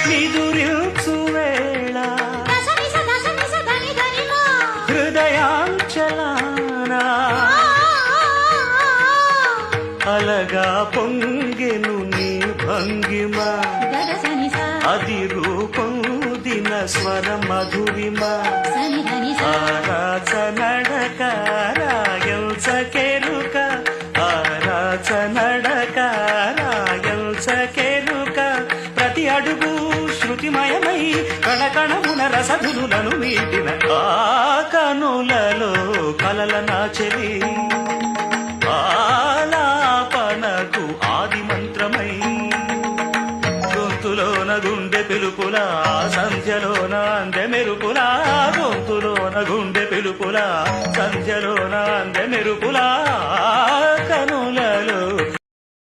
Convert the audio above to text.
నిదురించు వేళ హృదయాంచలానా అలగా పొంగెను నీ భంగిమ అది రూపొందిన స్వర మధురిమ ఆరాచ నడక రాయల్చకెరుక ఆరాచ నడక రాయల్చకెరుక ప్రతి అడుగు శృతిమయమై కణకణమున రసధులను మీటిన ఆ కనులలో కలల నాచెలి ఆలాపనకు ఆది మంత్రమై గొంతులోన గుండె పిలుపులా సంధ్యలోన అందె మెరుపులా గొంతులోన గుండె పిలుపులా సంధ్యలోన అందె మెరుపులా కనులలో